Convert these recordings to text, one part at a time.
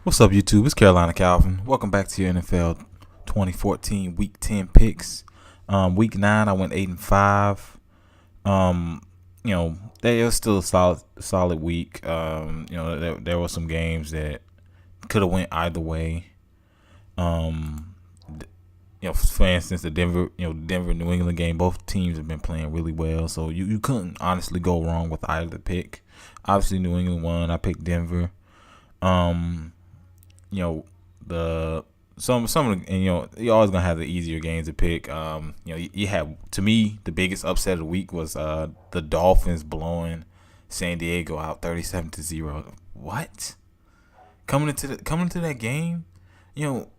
What's up, YouTube? It's Carolina Calvin. Welcome back to your NFL 2014 Week 10 picks. Week 9, I went 8-5. Um, they was still a solid week. There were some games that could have went either way. For instance, the Denver New England game. Both teams have been playing really well, so you couldn't honestly go wrong with either pick. Obviously, New England won. I picked Denver. The some of the, and you're always gonna have the easier games to pick. You have, to me, the biggest upset of the week was the Dolphins blowing San Diego out 37-0. What? Coming into that game,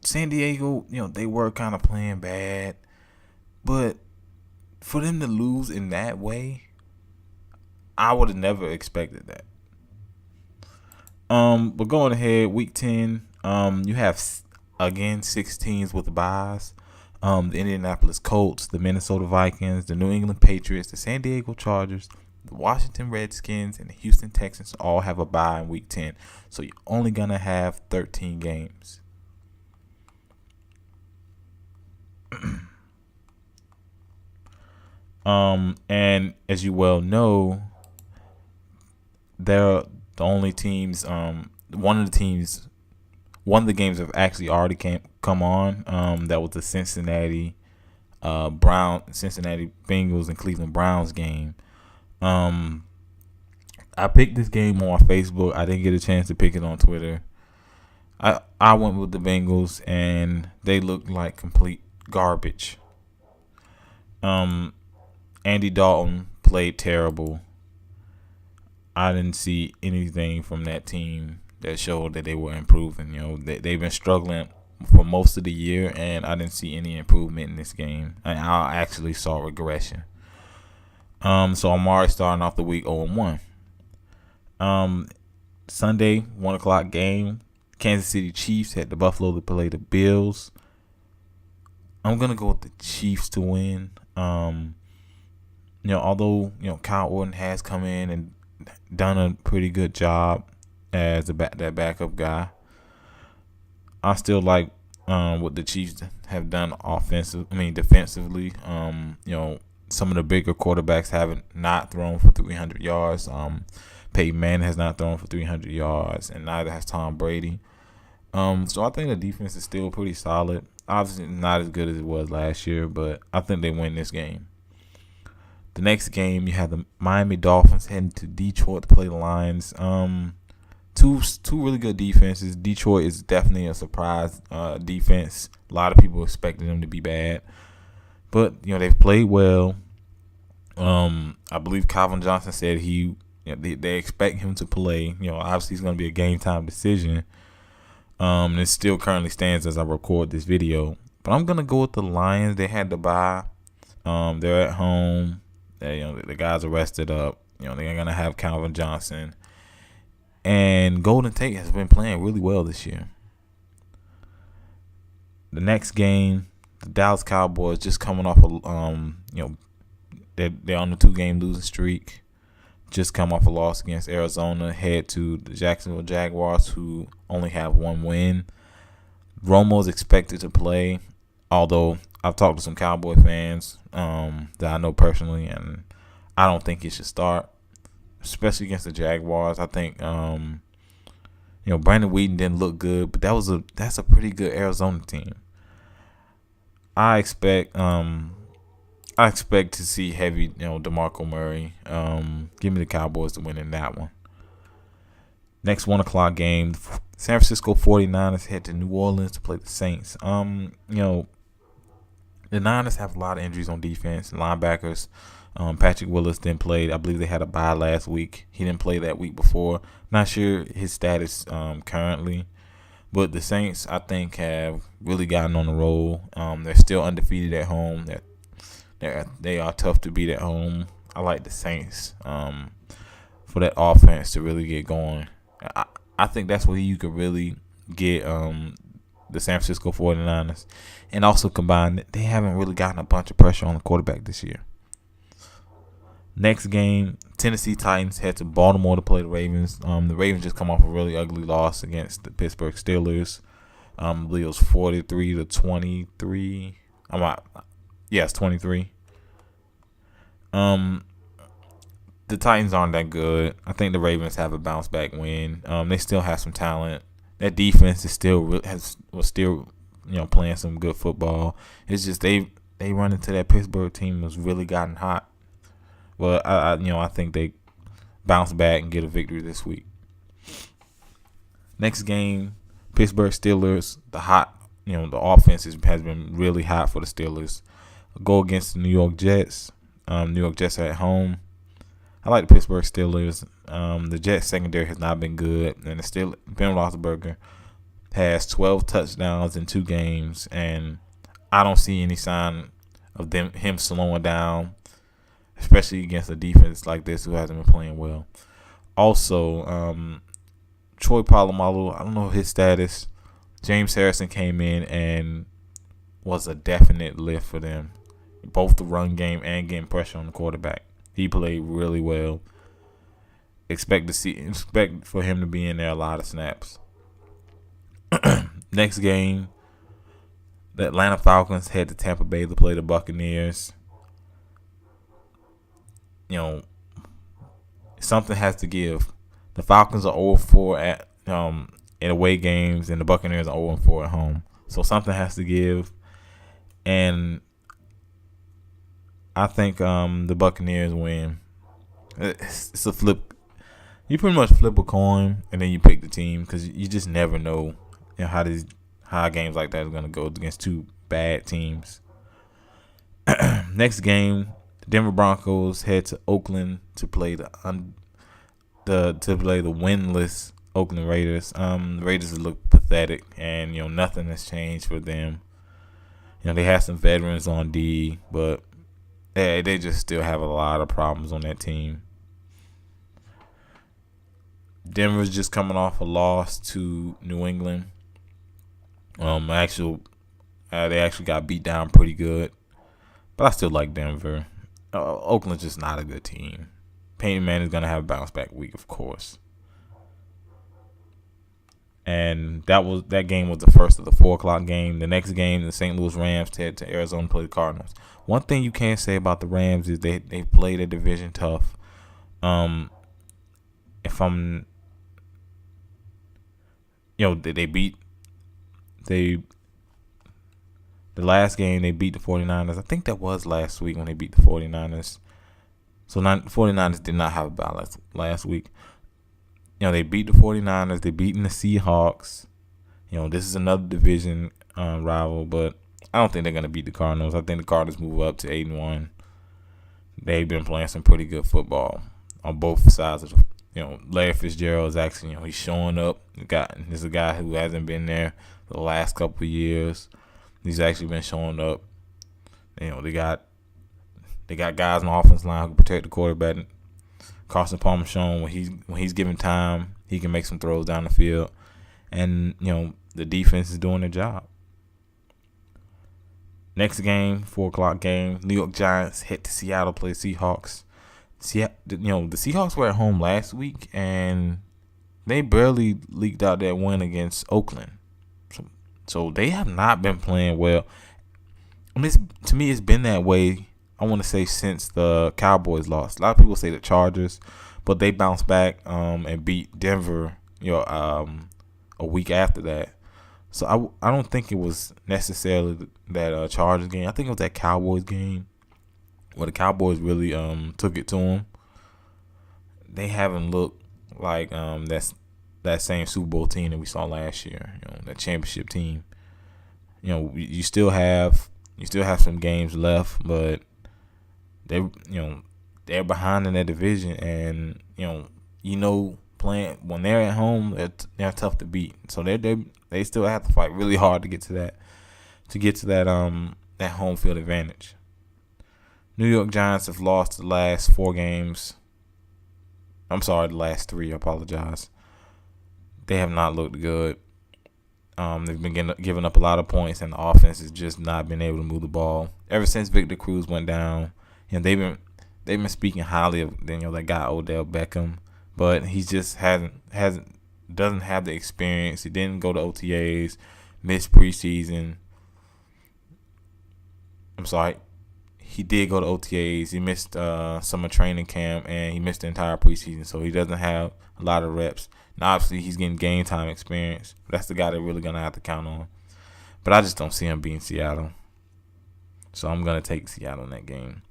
San Diego, they were kind of playing bad, but for them to lose in that way, I would have never expected that. But going ahead, week 10, you have again 6 teams with buys. The Indianapolis Colts, the Minnesota Vikings, the New England Patriots, the San Diego Chargers, the Washington Redskins, and the Houston Texans all have a bye in week 10. So you're only gonna have 13 games. And as you well know, they're the only teams. One of the games have actually already come on. That was the Cincinnati Bengals and Cleveland Browns game. I picked this game on Facebook. I didn't get a chance to pick it on Twitter. I went with the Bengals, and they looked like complete garbage. Andy Dalton played terrible. I didn't see anything from that team that showed that they were improving. They've been struggling for most of the year, and I didn't see any improvement in this game. I actually saw regression. So I'm already starting off the week 0-1. Sunday, 1 o'clock game. Kansas City Chiefs had the Buffalo to play the Bills. I'm gonna go with the Chiefs to win. Although Kyle Orton has come in and done a pretty good job as that backup guy, I still like what the Chiefs have done defensively. Some of the bigger quarterbacks haven't not thrown for 300 yards. Peyton Manning has not thrown for 300 yards, and neither has Tom Brady. So I think the defense is still pretty solid. Obviously not as good as it was last year, but I think they win this game. The next game, you have the Miami Dolphins heading to Detroit to play the Lions. Two really good defenses. Detroit is definitely a surprise defense. A lot of people expected them to be bad, but they've played well. I believe Calvin Johnson said they expect him to play. Obviously it's going to be a game time decision. It still currently stands as I record this video, but I'm gonna go with the Lions. They had to bye. They're at home. The guys are rested up. They're gonna have Calvin Johnson, and Golden Tate has been playing really well this year. The next game, the Dallas Cowboys just coming off they're on the 2-game losing streak. Just come off a loss against Arizona. Head to the Jacksonville Jaguars, who only have 1 win. Romo's expected to play, although I've talked to some Cowboy fans that I know personally, and I don't think he should start, especially against the Jaguars. I think Brandon Weeden didn't look good, but that's a pretty good Arizona team. I expect to see heavy, DeMarco Murray. Give me the Cowboys to win in that one. Next 1 o'clock game, San Francisco 49ers head to New Orleans to play the Saints. The Niners have a lot of injuries on defense. Linebackers, Patrick Willis didn't play. I believe they had a bye last week. He didn't play that week before. Not sure his status currently. But the Saints, I think, have really gotten on the roll. They're still undefeated at home. They are tough to beat at home. I like the Saints for that offense to really get going. I think that's where you could really get the San Francisco 49ers. And also combined, they haven't really gotten a bunch of pressure on the quarterback this year. Next game, Tennessee Titans head to Baltimore to play the Ravens. The Ravens just come off a really ugly loss against the Pittsburgh Steelers. I believe it was 43-23. Yes, 23. The Titans aren't that good. I think the Ravens have a bounce back win. They still have some talent. That defense is still playing some good football. It's just they run into that Pittsburgh team that's really gotten hot. Well, I think they bounce back and get a victory this week. Next game, Pittsburgh Steelers. The offense has been really hot for the Steelers. Go against the New York Jets. New York Jets are at home. I like the Pittsburgh Steelers. The Jets secondary has not been good, and Ben Roethlisberger has 12 touchdowns in 2 games, and I don't see any sign of him slowing down, especially against a defense like this who hasn't been playing well. Also, Troy Polamalu, I don't know his status. James Harrison came in and was a definite lift for them, both the run game and getting pressure on the quarterback. He played really well. Expect for him to be in there a lot of snaps. Next game, the Atlanta Falcons head to Tampa Bay to play the Buccaneers. Something has to give. The Falcons are 0-4 at in away games, and the Buccaneers are 0-4 at home. So something has to give, and I think the Buccaneers win. It's a flip. You pretty much flip a coin, and then you pick the team because you just never know, how games like that are going to go against 2 bad teams. Next game, the Denver Broncos head to Oakland to play the winless Oakland Raiders. The Raiders look pathetic, and nothing has changed for them. They have some veterans on D, but they just still have a lot of problems on that team. Denver's just coming off a loss to New England. They actually got beat down pretty good, but I still like Denver. Oakland's just not a good team. Peyton Manning's gonna have a bounce back week, of course. And that game was the first of the 4:00 game. The next game, the St. Louis Rams head to Arizona to play the Cardinals. One thing you can't say about the Rams is they played a division tough. The last game they beat the 49ers. I think that was last week when they beat the 49ers. So the 49ers did not have a bye last week. They beat the 49ers. They beaten the Seahawks. This is another division rival, but I don't think they're going to beat the Cardinals. I think the Cardinals move up to 8-1. They've been playing some pretty good football on both sides of the. Larry Fitzgerald is actually, he's showing up. This is a guy who hasn't been there the last couple of years. He's actually been showing up. They got guys on the offense line who can protect the quarterback. Carson Palmer showing when he's given time, he can make some throws down the field, and the defense is doing their job. Next game, 4:00 game, New York Giants head to Seattle to play Seahawks. The Seahawks were at home last week, and they barely leaked out that win against Oakland. So they have not been playing well. To me, it's been that way, I want to say, since the Cowboys lost. A lot of people say the Chargers, but they bounced back and beat Denver a week after that. So I don't think it was necessarily that Chargers game. I think it was that Cowboys game where the Cowboys really took it to them. They haven't looked like that same Super Bowl team that we saw last year. That championship team. You still have some games left, but they're behind in that division, and playing when they're at home, they're tough to beat. So they still have to fight really hard to get to that home field advantage. New York Giants have lost the last 4 games. I'm sorry, the last 3. I apologize. They have not looked good. They've been giving up a lot of points, and the offense has just not been able to move the ball. Ever since Victor Cruz went down, they've they've been speaking highly of that guy Odell Beckham, but he just doesn't have the experience. He didn't go to OTAs, missed preseason. I'm sorry. He did go to OTAs. He missed summer training camp, and he missed the entire preseason. So he doesn't have a lot of reps. Now, obviously, he's getting game time experience. That's the guy they're really going to have to count on. But I just don't see him being Seattle. So I'm going to take Seattle in that game.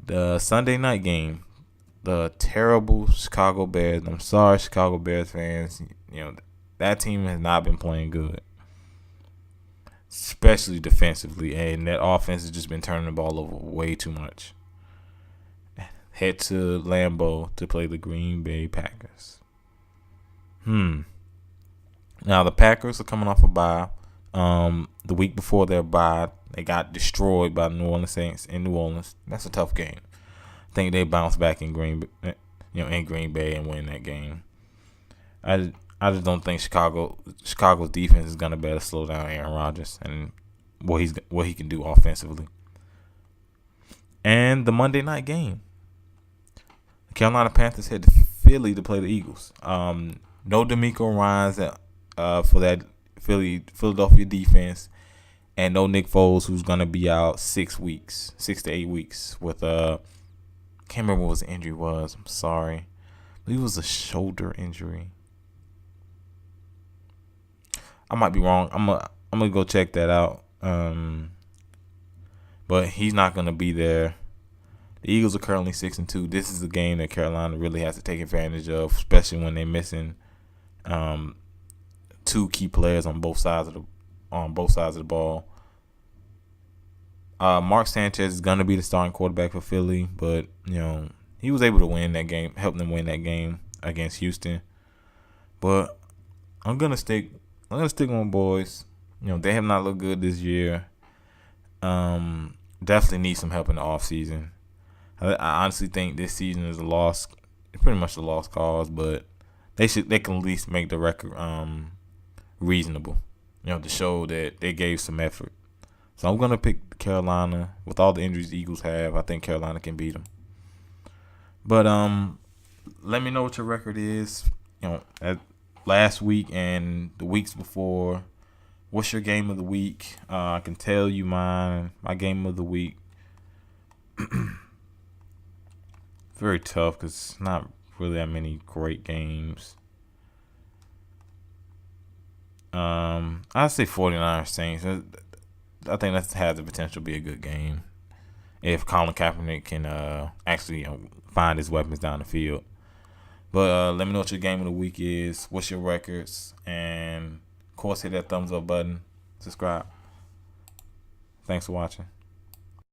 The Sunday night game, the terrible Chicago Bears. I'm sorry, Chicago Bears fans. That team has not been playing good, especially defensively, and that offense has just been turning the ball over way too much. Head to Lambeau to play the Green Bay Packers. Now the Packers are coming off a bye. The week before their bye, they got destroyed by the New Orleans Saints in New Orleans. That's a tough game. I think they bounce back in Green Bay and win that game. I just don't think Chicago's defense is gonna be able to slow down Aaron Rodgers and what he can do offensively. And the Monday night game, the Carolina Panthers head to Philly to play the Eagles. No D'Amico Ryans for that Philadelphia defense, and no Nick Foles, who's gonna be out 6 to 8 weeks with can't remember what his injury was. I'm sorry, it was a shoulder injury. I might be wrong. I'm gonna go check that out. But he's not gonna be there. The Eagles are currently 6-2. This is a game that Carolina really has to take advantage of, especially when they're missing two key players on both sides of the ball. Mark Sanchez is gonna be the starting quarterback for Philly, but he was able to win that game, help them win that game against Houston. But I'm gonna stick with my boys. They have not looked good this year. Definitely need some help in the offseason. I honestly think this season is pretty much a lost cause, but they can at least make the record reasonable. To show that they gave some effort. So I'm gonna pick Carolina. With all the injuries the Eagles have, I think Carolina can beat them. But let me know what your record is. Last week and the weeks before. What's your game of the week? I can tell you mine. My game of the week. Very tough because not really that many great games. I'd say 49ers Saints. I think that has the potential to be a good game if Colin Kaepernick can actually find his weapons down the field. But let me know what your game of the week is. What's your records? And, of course, hit that thumbs up button. Subscribe. Thanks for watching.